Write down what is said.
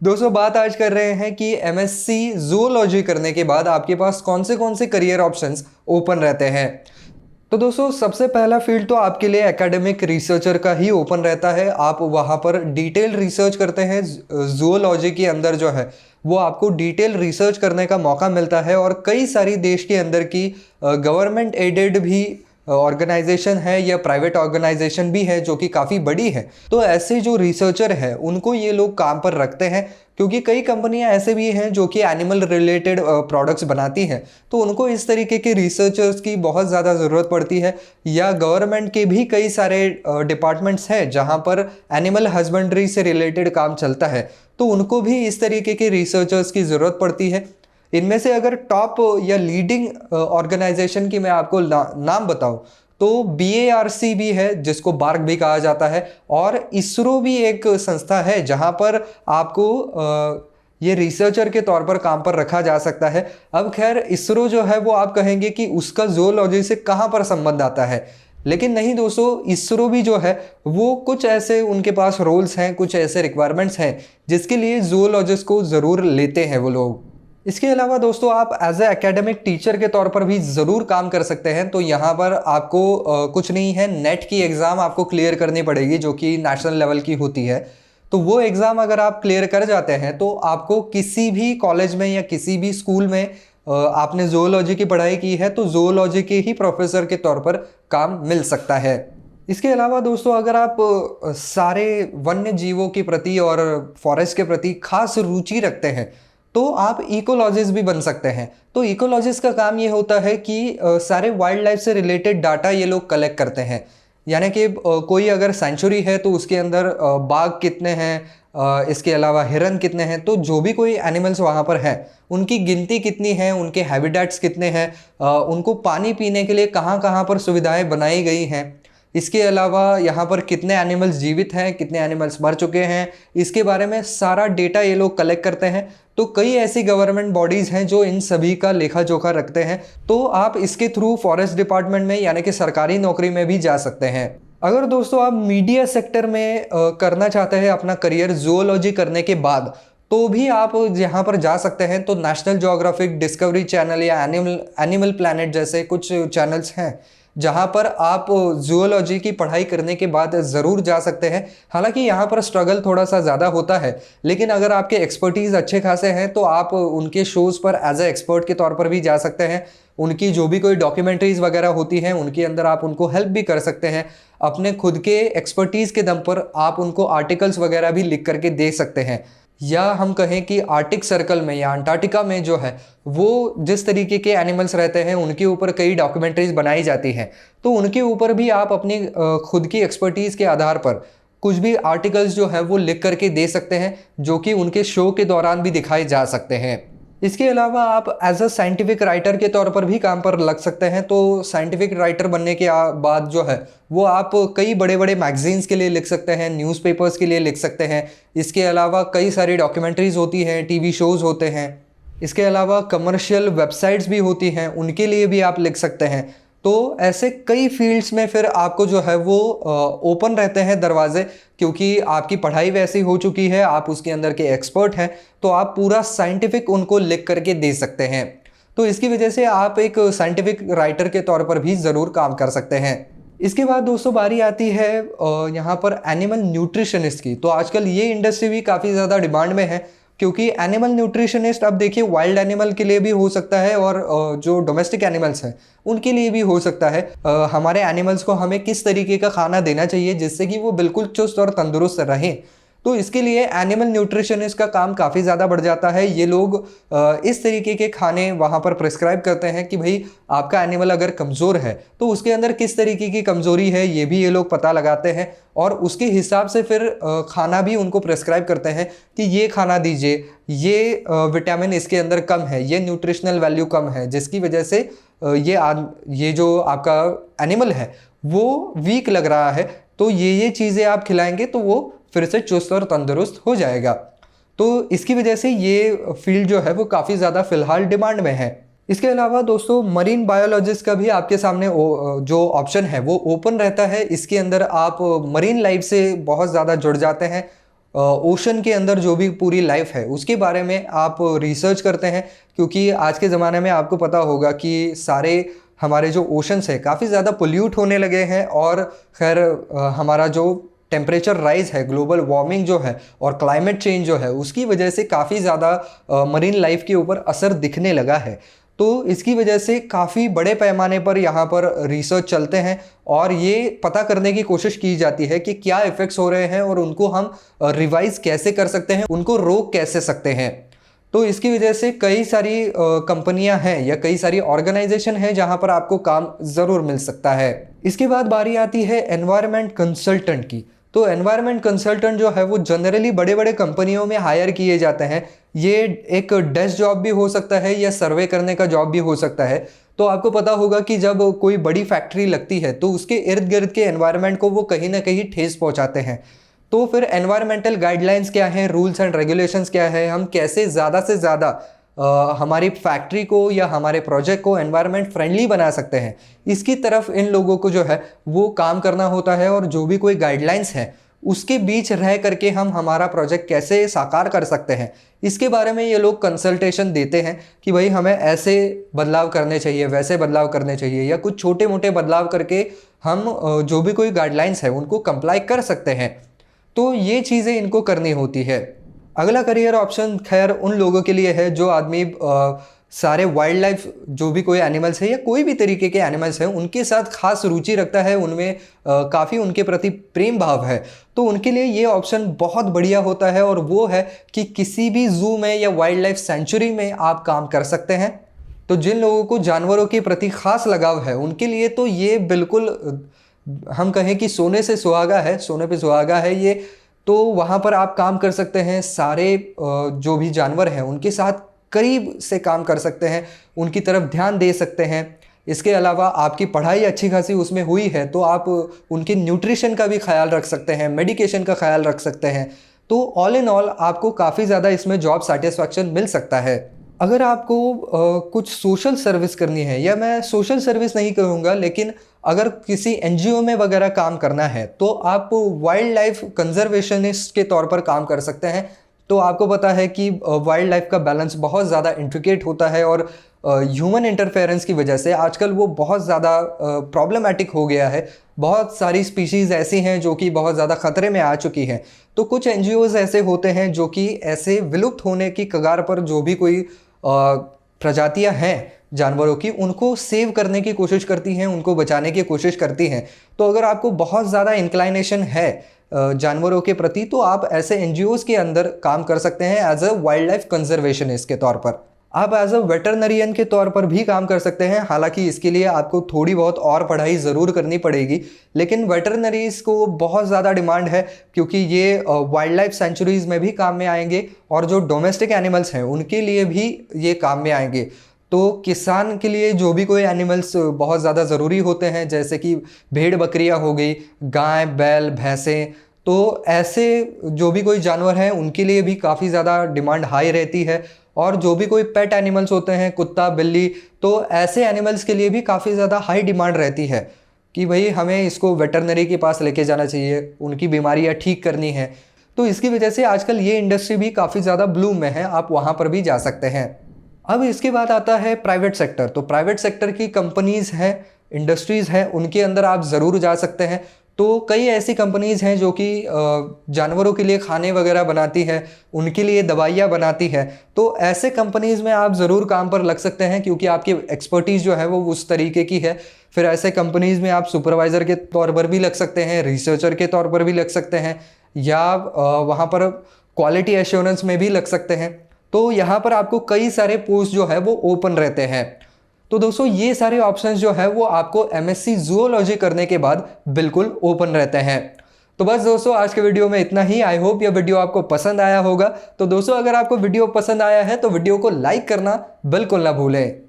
दोस्तों बात आज कर रहे हैं कि एमएससी जूलॉजी करने के बाद आपके पास कौन से करियर ऑप्शंस ओपन रहते हैं। तो दोस्तों सबसे पहला फील्ड तो आपके लिए एकेडमिक रिसर्चर का ही ओपन रहता है। आप वहाँ पर डिटेल रिसर्च करते हैं। जूलॉजी के अंदर जो है वो आपको डिटेल रिसर्च करने का मौका मिलता है और कई सारी देश के अंदर की गवर्नमेंट एडेड भी ऑर्गेनाइजेशन है या प्राइवेट ऑर्गेनाइजेशन भी है जो कि काफ़ी बड़ी है। तो ऐसे जो रिसर्चर है उनको ये लोग काम पर रखते हैं, क्योंकि कई कंपनियां ऐसे भी हैं जो कि एनिमल रिलेटेड प्रोडक्ट्स बनाती हैं, तो उनको इस तरीके के रिसर्चर्स की बहुत ज़्यादा ज़रूरत पड़ती है। या गवर्नमेंट के भी कई सारे डिपार्टमेंट्स हैं जहां पर एनिमल हस्बेंड्री से रिलेटेड काम चलता है, तो उनको भी इस तरीके के रिसर्चर्स की ज़रूरत पड़ती है। इनमें से अगर टॉप या लीडिंग ऑर्गेनाइजेशन की मैं आपको नाम बताऊं तो BARC भी है, जिसको बार्क भी कहा जाता है, और इसरो भी एक संस्था है जहां पर आपको ये रिसर्चर के तौर पर काम पर रखा जा सकता है। अब खैर इसरो जो है वो आप कहेंगे कि उसका जूलॉजी से कहाँ पर संबंध आता है, लेकिन नहीं दोस्तों, इसरो भी जो है वो कुछ ऐसे उनके पास रोल्स हैं, कुछ ऐसे रिक्वायरमेंट्स हैं जिसके लिए जूलॉजिस्ट को ज़रूर लेते हैं वो लोग। इसके अलावा दोस्तों आप एज ए एकेडमिक टीचर के तौर पर भी ज़रूर काम कर सकते हैं। तो यहाँ पर आपको कुछ नहीं है, नेट की एग्ज़ाम आपको क्लियर करनी पड़ेगी जो कि नेशनल लेवल की होती है। तो वो एग्ज़ाम अगर आप क्लियर कर जाते हैं तो आपको किसी भी कॉलेज में या किसी भी स्कूल में आपने जूलॉजी की पढ़ाई की है तो जूलॉजी के ही प्रोफेसर के तौर पर काम मिल सकता है। इसके अलावा दोस्तों अगर आप सारे वन्य जीवों के प्रति और फॉरेस्ट के प्रति खास रुचि रखते हैं तो आप इकोलॉजिस्ट भी बन सकते हैं। तो इकोलॉजिस्ट का काम ये होता है कि सारे वाइल्ड लाइफ से रिलेटेड डाटा ये लोग कलेक्ट करते हैं। यानी कि कोई अगर सेंचुरी है तो उसके अंदर बाघ कितने हैं, इसके अलावा हिरन कितने हैं, तो जो भी कोई एनिमल्स वहाँ पर हैं उनकी गिनती कितनी है, उनके हैबिटेट्स कितने हैं, उनको पानी पीने के लिए कहाँ कहाँ पर सुविधाएं बनाई गई हैं, इसके अलावा यहाँ पर कितने एनिमल्स जीवित हैं, कितने एनिमल्स मर चुके हैं, इसके बारे में सारा डेटा ये लोग कलेक्ट करते हैं। तो कई ऐसी गवर्नमेंट बॉडीज़ हैं जो इन सभी का लेखा जोखा रखते हैं। तो आप इसके थ्रू फॉरेस्ट डिपार्टमेंट में यानी कि सरकारी नौकरी में भी जा सकते हैं। अगर दोस्तों आप मीडिया सेक्टर में करना चाहते हैं अपना करियर जूलॉजी करने के बाद, तो भी आप यहाँ पर जा सकते हैं। तो नेशनल ज्योग्राफिक, डिस्कवरी चैनल या एनिमल प्लैनेट जैसे कुछ चैनल्स हैं जहाँ पर आप जूलॉजी की पढ़ाई करने के बाद ज़रूर जा सकते हैं। हालांकि यहाँ पर स्ट्रगल थोड़ा सा ज़्यादा होता है, लेकिन अगर आपके एक्सपर्टीज़ अच्छे खासे हैं तो आप उनके शोज़ पर एज ए एक्सपर्ट के तौर पर भी जा सकते हैं। उनकी जो भी कोई डॉक्यूमेंट्रीज़ वगैरह होती हैं उनके अंदर आप उनको हेल्प भी कर सकते हैं। अपने खुद के एक्सपर्टीज़ के दम पर आप उनको आर्टिकल्स वगैरह भी लिख करके दे सकते हैं। या हम कहें कि आर्टिक सर्कल में या अंटार्कटिका में जो है वो जिस तरीके के एनिमल्स रहते हैं उनके ऊपर कई डॉक्यूमेंट्रीज बनाई जाती हैं, तो उनके ऊपर भी आप अपनी खुद की एक्सपर्टीज़ के आधार पर कुछ भी आर्टिकल्स जो है वो लिख करके दे सकते हैं, जो कि उनके शो के दौरान भी दिखाए जा सकते हैं। इसके अलावा आप एज अ साइंटिफिक राइटर के तौर पर भी काम पर लग सकते हैं। तो साइंटिफिक राइटर बनने के बाद जो है वो आप कई बड़े बड़े मैगजीन्स के लिए लिख सकते हैं, न्यूज़पेपर्स के लिए लिख सकते हैं। इसके अलावा कई सारी डॉक्यूमेंट्रीज़ होती हैं, टीवी शोज़ होते हैं। इसके अलावा कमर्शियल वेबसाइट्स भी होती हैं, उनके लिए भी आप लिख सकते हैं। तो ऐसे कई फील्ड्स में फिर आपको जो है वो ओपन रहते हैं दरवाजे, क्योंकि आपकी पढ़ाई वैसी हो चुकी है, आप उसके अंदर के एक्सपर्ट हैं, तो आप पूरा साइंटिफिक उनको लिख करके दे सकते हैं। तो इसकी वजह से आप एक साइंटिफिक राइटर के तौर पर भी ज़रूर काम कर सकते हैं। इसके बाद दोस्तों बारी आती है यहाँ पर एनिमल न्यूट्रिशनिस्ट की। तो आजकल ये इंडस्ट्री भी काफ़ी ज़्यादा डिमांड में है, क्योंकि एनिमल न्यूट्रिशनिस्ट अब देखिए वाइल्ड एनिमल के लिए भी हो सकता है और जो डोमेस्टिक एनिमल्स हैं उनके लिए भी हो सकता है। हमारे एनिमल्स को हमें किस तरीके का खाना देना चाहिए जिससे कि वो बिल्कुल चुस्त और तंदुरुस्त रहें, तो इसके लिए एनिमल न्यूट्रिशनिस्ट का काम काफ़ी ज़्यादा बढ़ जाता है। ये लोग इस तरीके के खाने वहाँ पर प्रिस्क्राइब करते हैं कि भाई आपका एनिमल अगर कमज़ोर है तो उसके अंदर किस तरीके की कमज़ोरी है ये भी ये लोग पता लगाते हैं, और उसके हिसाब से फिर खाना भी उनको प्रिस्क्राइब करते हैं कि ये खाना दीजिए, ये विटामिन इसके अंदर कम है, ये न्यूट्रिशनल वैल्यू कम है, जिसकी वजह से ये जो आपका एनिमल है वो वीक लग रहा है, तो ये चीज़ें आप खिलाएंगे तो वो फिर से चुस्त और तंदुरुस्त हो जाएगा। तो इसकी वजह से ये फील्ड जो है वो काफ़ी ज़्यादा फिलहाल डिमांड में है। इसके अलावा दोस्तों मरीन बायोलॉजिस्ट का भी आपके सामने जो ऑप्शन है वो ओपन रहता है। इसके अंदर आप मरीन लाइफ से बहुत ज़्यादा जुड़ जाते हैं। ओशन के अंदर जो भी पूरी लाइफ है उसके बारे में आप रिसर्च करते हैं, क्योंकि आज के ज़माने में आपको पता होगा कि सारे हमारे जो ओशंस है काफ़ी ज़्यादा पोल्यूट होने लगे हैं। और खैर हमारा जो टेम्परेचर राइज है, ग्लोबल वार्मिंग जो है और क्लाइमेट चेंज जो है, उसकी वजह से काफ़ी ज़्यादा मरीन लाइफ के ऊपर असर दिखने लगा है। तो इसकी वजह से काफ़ी बड़े पैमाने पर यहाँ पर रिसर्च चलते हैं और ये पता करने की कोशिश की जाती है कि क्या इफ़ेक्ट्स हो रहे हैं और उनको हम रिवाइज कैसे कर सकते हैं, उनको रोक कैसे सकते हैं। तो इसकी वजह से कई सारी कंपनियां हैं या कई सारी ऑर्गेनाइजेशन हैं जहां पर आपको काम ज़रूर मिल सकता है। इसके बाद बारी आती है एनवायरनमेंट कंसल्टेंट की। तो एनवायरनमेंट कंसल्टेंट जो है वो जनरली बड़े बड़े कंपनियों में हायर किए जाते हैं। ये एक डेस्क जॉब भी हो सकता है या सर्वे करने का जॉब भी हो सकता है। तो आपको पता होगा कि जब कोई बड़ी फैक्ट्री लगती है तो उसके इर्द गिर्द के एनवायरनमेंट को वो कहीं ना कहीं ठेस पहुंचाते हैं। तो फिर एनवायरमेंटल गाइडलाइंस क्या हैं, रूल्स एंड रेगुलेशंस क्या है, हम कैसे ज़्यादा से ज़्यादा हमारी फैक्ट्री को या हमारे प्रोजेक्ट को एनवायरनमेंट फ्रेंडली बना सकते हैं, इसकी तरफ इन लोगों को जो है वो काम करना होता है। और जो भी कोई गाइडलाइंस है उसके बीच रह करके हम हमारा प्रोजेक्ट कैसे साकार कर सकते हैं, इसके बारे में ये लोग कंसल्टेशन देते हैं कि भाई हमें ऐसे बदलाव करने चाहिए, वैसे बदलाव करने चाहिए, या कुछ छोटे मोटे बदलाव करके हम जो भी कोई गाइडलाइंस है उनको कंप्लाई कर सकते हैं। तो ये चीज़ें इनको करनी होती है। अगला करियर ऑप्शन खैर उन लोगों के लिए है जो आदमी सारे वाइल्ड लाइफ, जो भी कोई एनिमल्स है या कोई भी तरीके के एनिमल्स हैं, उनके साथ खास रुचि रखता है, उनमें काफ़ी उनके प्रति प्रेम भाव है। तो उनके लिए ये ऑप्शन बहुत बढ़िया होता है और वो है कि किसी भी जू में या वाइल्ड लाइफ सेंचुरी में आप काम कर सकते हैं। तो जिन लोगों को जानवरों के प्रति खास लगाव है उनके लिए तो ये बिल्कुल हम कहें कि सोने से सुहागा है, सोने पे सुहागा है ये। तो वहाँ पर आप काम कर सकते हैं, सारे जो भी जानवर हैं उनके साथ करीब से काम कर सकते हैं, उनकी तरफ ध्यान दे सकते हैं। इसके अलावा आपकी पढ़ाई अच्छी खासी उसमें हुई है तो आप उनके न्यूट्रिशन का भी ख्याल रख सकते हैं, मेडिकेशन का ख्याल रख सकते हैं। तो ऑल इन ऑल आपको काफ़ी ज़्यादा इसमें जॉब सेटिस्फैक्शन मिल सकता है। अगर आपको कुछ सोशल सर्विस करनी है, या मैं सोशल सर्विस नहीं कहूँगा, लेकिन अगर किसी एनजीओ में वगैरह काम करना है तो आप वाइल्ड लाइफ कंजर्वेशनिस्ट के तौर पर काम कर सकते हैं। तो आपको पता है कि वाइल्ड लाइफ का बैलेंस बहुत ज़्यादा इंट्रिकेट होता है और ह्यूमन इंटरफेरेंस की वजह से आजकल वो बहुत ज़्यादा प्रॉब्लमैटिक हो गया है। बहुत सारी स्पीशीज़ ऐसी हैं जो कि बहुत ज़्यादा ख़तरे में आ चुकी हैं। तो कुछ एनजीओज़ ऐसे होते हैं जो कि ऐसे विलुप्त होने की कगार पर जो भी कोई प्रजातियां हैं जानवरों की, उनको सेव करने की कोशिश करती हैं, उनको बचाने की कोशिश करती हैं। तो अगर आपको बहुत ज़्यादा इंक्लाइनेशन है जानवरों के प्रति तो आप ऐसे एनजीओज़ के अंदर काम कर सकते हैं as a wildlife conservationist के तौर पर। आप एज अ वेटरनरियन के तौर पर भी काम कर सकते हैं। हालांकि इसके लिए आपको थोड़ी बहुत और पढ़ाई ज़रूर करनी पड़ेगी, लेकिन वेटरनरीज को बहुत ज़्यादा डिमांड है क्योंकि ये वाइल्ड लाइफ सेंचुरीज़ में भी काम में आएंगे और जो डोमेस्टिक एनिमल्स हैं उनके लिए भी ये काम में आएंगे। तो किसान के लिए जो भी कोई एनिमल्स बहुत ज़्यादा ज़रूरी होते हैं, जैसे कि भेड़ बकरियाँ हो गई, गाय बैल भैंसें, तो ऐसे जो भी कोई जानवर हैं उनके लिए भी काफ़ी ज़्यादा डिमांड हाई रहती है। और जो भी कोई पेट एनिमल्स होते हैं, कुत्ता बिल्ली, तो ऐसे एनिमल्स के लिए भी काफ़ी ज़्यादा हाई डिमांड रहती है कि भाई हमें इसको वेटरनरी के पास लेके जाना चाहिए, उनकी बीमारियां ठीक करनी है। तो इसकी वजह से आजकल ये इंडस्ट्री भी काफ़ी ज़्यादा ब्लूम में है, आप वहाँ पर भी जा सकते हैं। अब इसके बाद आता है प्राइवेट सेक्टर। तो प्राइवेट सेक्टर की कंपनीज़ हैं, इंडस्ट्रीज़ हैं, उनके अंदर आप ज़रूर जा सकते हैं। तो कई ऐसी कंपनीज़ हैं जो कि जानवरों के लिए खाने वगैरह बनाती है, उनके लिए दवाइयाँ बनाती है। तो ऐसे कंपनीज़ में आप ज़रूर काम पर लग सकते हैं क्योंकि आपकी एक्सपर्टीज़ जो है वो उस तरीके की है। फिर ऐसे कंपनीज़ में आप सुपरवाइज़र के तौर पर भी लग सकते हैं, रिसर्चर के तौर पर भी लग सकते हैं, या वहाँ पर क्वालिटी एश्योरेंस में भी लग सकते हैं। तो यहाँ पर आपको कई सारे पोस्ट जो है वो ओपन रहते हैं। तो दोस्तों ये सारे ऑप्शंस जो है वो आपको एमएससी जूलॉजी करने के बाद बिल्कुल ओपन रहते हैं। तो बस दोस्तों आज के वीडियो में इतना ही। आई होप ये वीडियो आपको पसंद आया होगा। तो दोस्तों अगर आपको वीडियो पसंद आया है तो वीडियो को लाइक करना बिल्कुल ना भूलें।